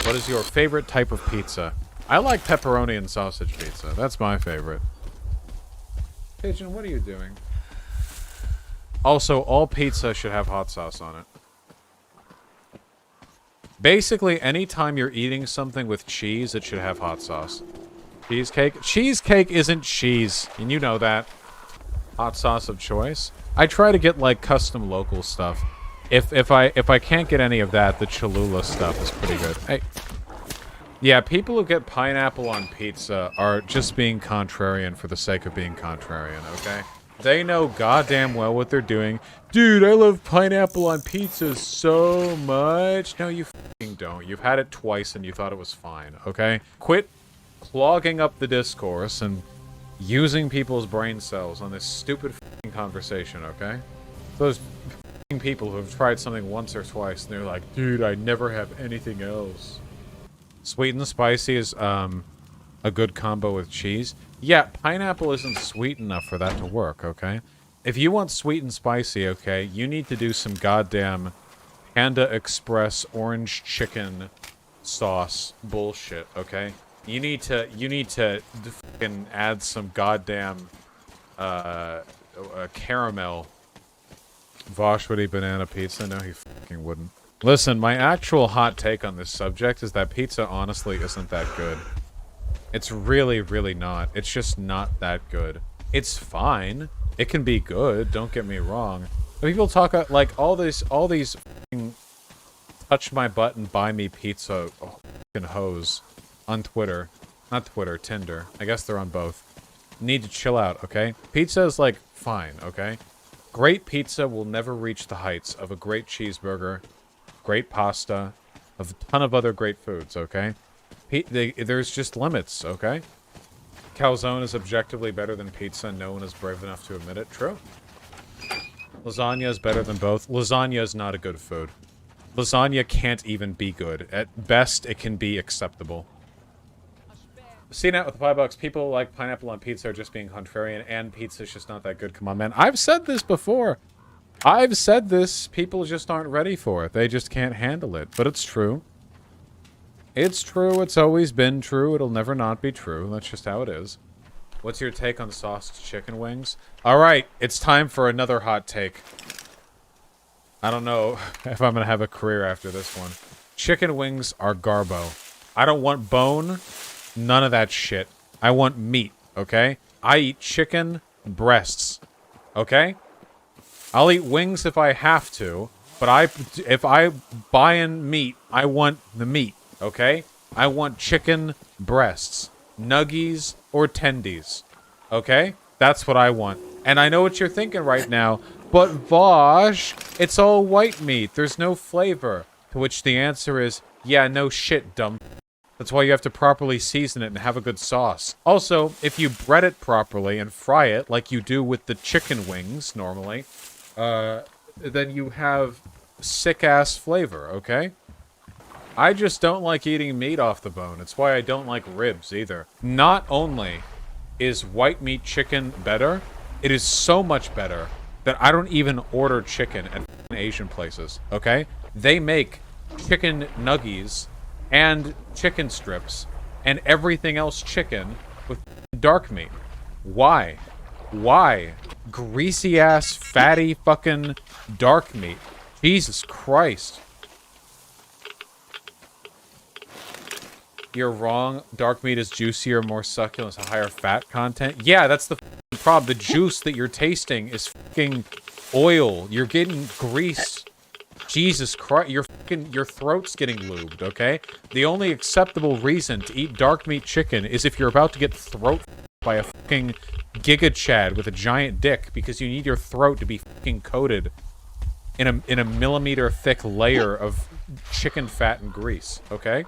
What is your favorite type of pizza? I like pepperoni and sausage pizza. That's my favorite. Pigeon, what are you doing? Also, all pizza should have hot sauce on it. Basically, anytime you're eating something with cheese, it should have hot sauce. Cheesecake? Cheesecake isn't cheese, and you know that. Hot sauce of choice. I try to get, like, custom local stuff. If I can't get any of that, the Cholula stuff is pretty good. Hey. Yeah, people who get pineapple on pizza are just being contrarian for the sake of being contrarian, okay? They know goddamn well what they're doing. Dude, I love pineapple on pizza so much. No, you f***ing don't. You've had it twice and you thought it was fine, okay? Quit clogging up the discourse and using people's brain cells on this stupid f***ing conversation, okay? Those f***ing people who have tried something once or twice and they're like, dude, I never have anything else. Sweet and spicy is, a good combo with cheese. Yeah, pineapple isn't sweet enough for that to work, okay? If you want sweet and spicy, okay, you need to do some goddamn Panda Express orange chicken sauce bullshit, okay? You need to fucking add some goddamn, caramel. Vaush would eat banana pizza? No, he fucking wouldn't. Listen, my actual hot take on this subject is that pizza honestly isn't that good. It's really, really not. It's just not that good. It's fine. It can be good, don't get me wrong. But people talk like all these touch my butt and buy me pizza fucking hoes on Twitter. Not Twitter, Tinder. I guess they're on both. Need to chill out, okay? Pizza is like fine, okay? Great pizza will never reach the heights of a great cheeseburger, great pasta, of a ton of other great foods, okay? There's just limits, okay? Calzone is objectively better than pizza, and no one is brave enough to admit it. True. Lasagna is better than both. Lasagna is not a good food. Lasagna can't even be good. At best, it can be acceptable. See now with the $5, people like pineapple on pizza are just being contrarian, and pizza's just not that good. Come on, man. I've said this before. I've said this. People just aren't ready for it. They just can't handle it. But it's true. It's true. It's always been true. It'll never not be true. That's just how it is. What's your take on sauced chicken wings? All right. It's time for another hot take. I don't know if I'm going to have a career after this one. Chicken wings are garbo. I don't want bone. None of that shit. I want meat, okay? I eat chicken breasts, okay? I'll eat wings if I have to, but if I buy in meat, I want the meat, okay? I want chicken breasts, nuggies, or tendies, okay? That's what I want. And I know what you're thinking right now, but Vaush, it's all white meat. There's no flavor. To which the answer is, yeah, no shit, dumb. That's why you have to properly season it and have a good sauce. Also, if you bread it properly and fry it like you do with the chicken wings normally, then you have sick-ass flavor, okay? I just don't like eating meat off the bone. It's why I don't like ribs either. Not only is white meat chicken better, it is so much better that I don't even order chicken at Asian places, okay? They make chicken nuggies and chicken strips and everything else chicken with dark meat. Why? Why? Greasy ass, fatty fucking dark meat. Jesus Christ. You're wrong. Dark meat is juicier, more succulent, has a higher fat content. Yeah, that's the problem. The juice that you're tasting is fucking oil. You're getting grease. Jesus Christ, your throat's getting lubed, okay? The only acceptable reason to eat dark meat chicken is if you're about to get throat by a fucking Giga Chad with a giant dick, because you need your throat to be fucking coated in a millimeter thick layer of chicken fat and grease, okay?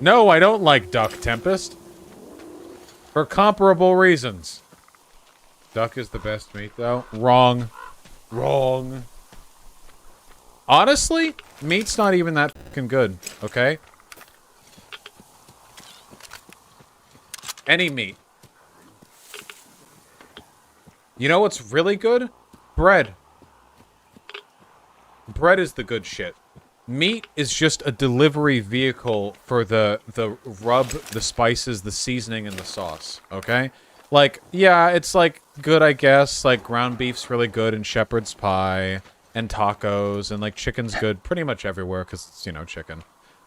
No, I don't like Duck Tempest. For comparable reasons. Duck is the best meat, though. Wrong. Wrong. Honestly, meat's not even that fucking good, okay? Any meat. You know what's really good? Bread. bread is the good shit. Meat is just a delivery vehicle for the rub, the spices, the seasoning, and the sauce, okay? Like, yeah, it's, like, good, I guess. Like, ground beef's really good in shepherd's pie and tacos, and, like, chicken's good pretty much everywhere because it's, you know, chicken.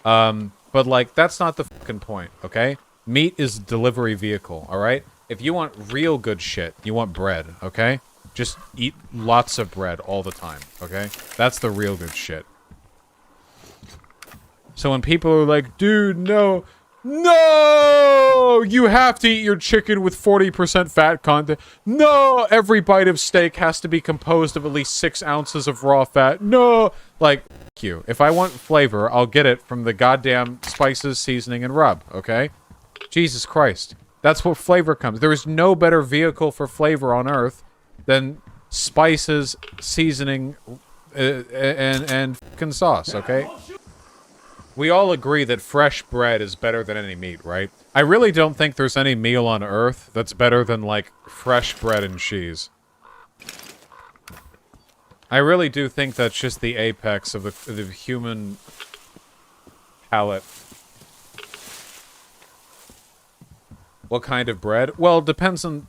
But, like, that's not the fucking point, okay? Meat is a delivery vehicle, alright? If you want real good shit, you want bread, okay? Just eat lots of bread all the time, okay? That's the real good shit. So when people are like, dude, no, you have to eat your chicken with 40% fat content. No, every bite of steak has to be composed of at least 6 ounces of raw fat. No, like, f*** you. If I want flavor, I'll get it from the goddamn spices, seasoning, and rub, okay? Jesus Christ. That's what flavor comes. There is no better vehicle for flavor on Earth than spices, seasoning, and fucking sauce, okay? We all agree that fresh bread is better than any meat, right? I really don't think there's any meal on Earth that's better than, like, fresh bread and cheese. I really do think that's just the apex of the human palate. What kind of bread? Well, depends on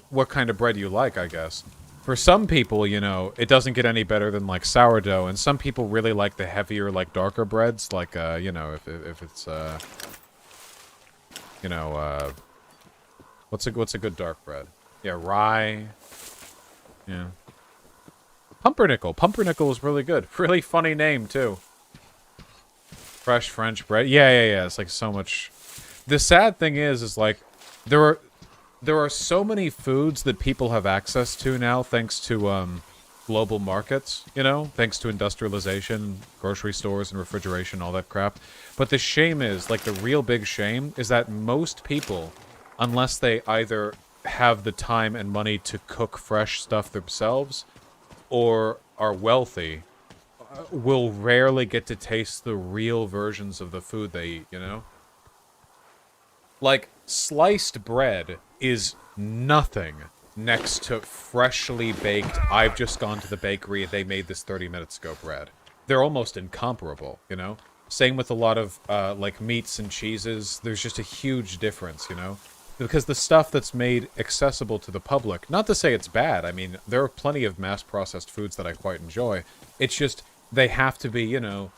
what kind of bread you like, I guess. For some people, you know, it doesn't get any better than, like, sourdough, and some people really like the heavier, like, darker breads, like, you know, if it's, you know, what's a good dark bread? Yeah, rye. Yeah. Pumpernickel. Pumpernickel is really good. Really funny name, too. Fresh French bread. Yeah. It's, like, so much... The sad thing is, like, there are so many foods that people have access to now thanks to global markets, you know, thanks to industrialization, grocery stores and refrigeration, all that crap. But the shame is, like, the real big shame is that most people, unless they either have the time and money to cook fresh stuff themselves or are wealthy, will rarely get to taste the real versions of the food they eat, you know? Like, sliced bread is nothing next to freshly baked, I've just gone to the bakery and they made this 30 minutes ago bread. They're almost incomparable, you know? Same with a lot of, like, meats and cheeses. There's just a huge difference, you know? Because the stuff that's made accessible to the public, not to say it's bad, I mean, there are plenty of mass-processed foods that I quite enjoy. It's just, they have to be, you know...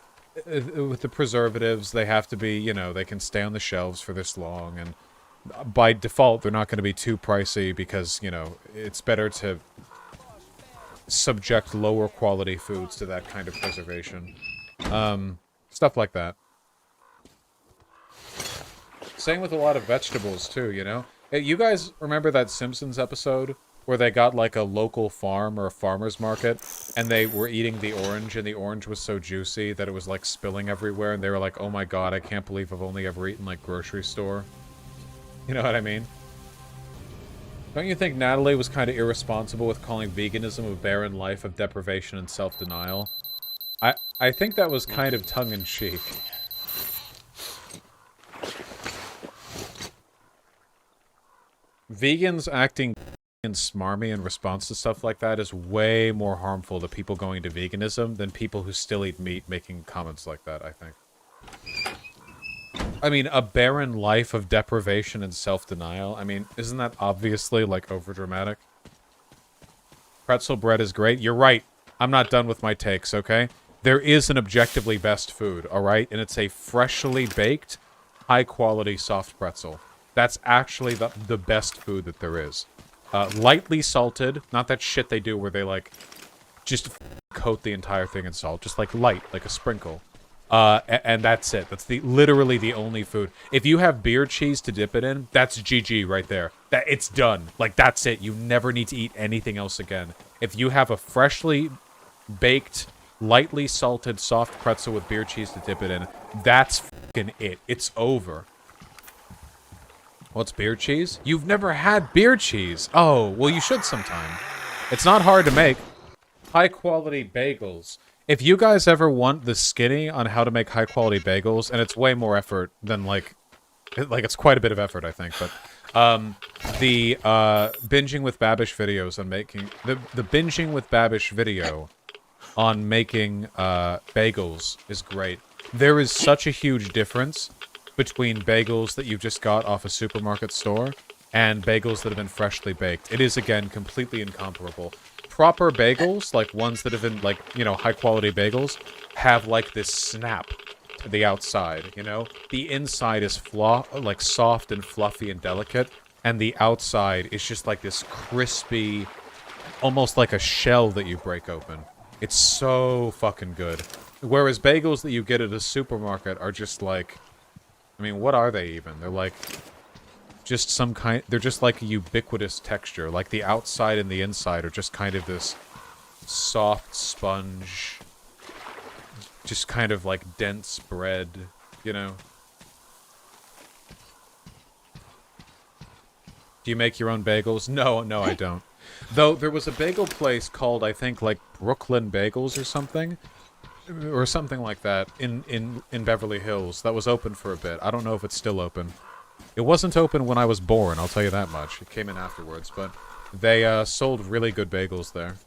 with the preservatives, they have to be, you know, they can stay on the shelves for this long, and by default, they're not going to be too pricey because, you know, it's better to subject lower quality foods to that kind of preservation. Stuff like that. Same with a lot of vegetables, too, you know? Hey, you guys remember that Simpsons episode where they got, like, a local farm or a farmer's market, and they were eating the orange, and the orange was so juicy that it was, like, spilling everywhere, and they were like, oh my god, I can't believe I've only ever eaten, like, grocery store. You know what I mean? Don't you think Natalie was kind of irresponsible with calling veganism a barren life of deprivation and self-denial? I think that was kind of tongue-in-cheek. Vegans acting and smarmy in response to stuff like that is way more harmful to people going to veganism than people who still eat meat making comments like that, I think. I mean, a barren life of deprivation and self-denial. I mean, isn't that obviously, like, overdramatic? Pretzel bread is great. You're right. I'm not done with my takes, okay? There is an objectively best food, alright? And it's a freshly baked, high-quality soft pretzel. That's actually the best food that there is. Lightly salted, not that shit they do where they, like, just coat the entire thing in salt. Just, like, light, like a sprinkle. And that's it. That's literally the only food. If you have beer cheese to dip it in, that's GG right there. It's done. Like, that's it. You never need to eat anything else again. If you have a freshly baked, lightly salted, soft pretzel with beer cheese to dip it in, that's fucking it. It's over. What's beer cheese? You've never had beer cheese. Oh, well, you should sometime. It's not hard to make. High-quality bagels. If you guys ever want the skinny on how to make high-quality bagels, and it's way more effort than, like, it's quite a bit of effort, I think, but, the, Binging with Babish videos on making, the Binging with Babish video on making bagels is great. There is such a huge difference between bagels that you've just got off a supermarket store and bagels that have been freshly baked. It is, again, completely incomparable. Proper bagels, like ones that have been, like, you know, high-quality bagels, have, like, this snap to the outside, you know? The inside is like, soft and fluffy and delicate, and the outside is just, like, this crispy, almost like a shell that you break open. It's so fucking good. Whereas bagels that you get at a supermarket are just, like... I mean, what are they even? They're, like... just some kind... They're just like a ubiquitous texture. Like, the outside and the inside are just kind of this soft sponge... just kind of, like, dense bread, you know? Do you make your own bagels? No, I don't. Though, there was a bagel place called, I think, like, Brooklyn Bagels or something. Or something like that in Beverly Hills that was open for a bit. I don't know if it's still open. It wasn't open when I was born, I'll tell you that much. It came in afterwards, but they sold really good bagels there.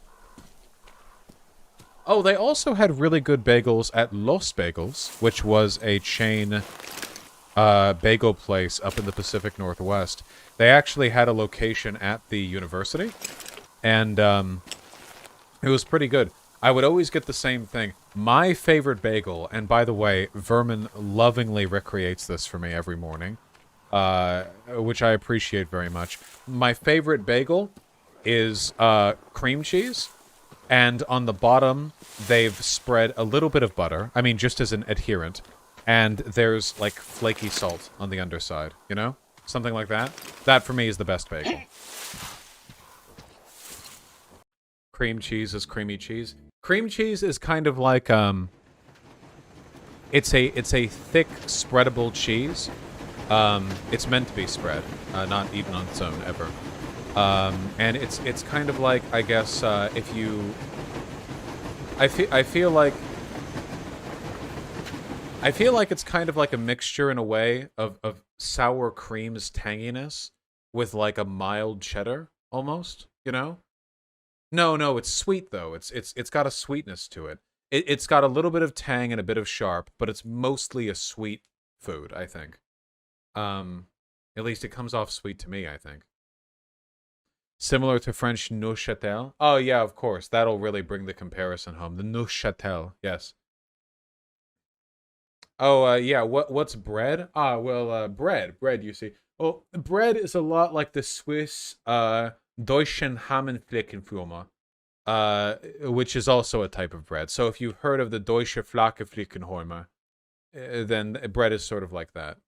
Oh, they also had really good bagels at Los Bagels, which was a chain bagel place up in the Pacific Northwest. They actually had a location at the university, and it was pretty good. I would always get the same thing. My favorite bagel, and by the way, Vermin lovingly recreates this for me every morning, which I appreciate very much. My favorite bagel is cream cheese, and on the bottom, they've spread a little bit of butter. I mean, just as an adherent. And there's, like, flaky salt on the underside, you know? Something like that. That, for me, is the best bagel. Cream cheese is creamy cheese. Cream cheese is kind of like, it's a thick, spreadable cheese. It's meant to be spread, not eaten on its own, ever. And it's kind of like, I guess, if you... I feel like it's kind of like a mixture, in a way, of sour cream's tanginess with, like, a mild cheddar, almost, you know? No, it's sweet, though. It's got a sweetness to it. It's got a little bit of tang and a bit of sharp, but it's mostly a sweet food, I think. At least it comes off sweet to me, I think. Similar to French Neuchâtel. Oh, yeah, of course. That'll really bring the comparison home. The Neuchâtel, yes. Oh, yeah, what's bread? Ah, well, bread, you see. Well, bread is a lot like the Swiss, Deutschen Hammenflickenfirma, which is also a type of bread. So if you've heard of the Deutsche Flache Flickenhorme, then bread is sort of like that.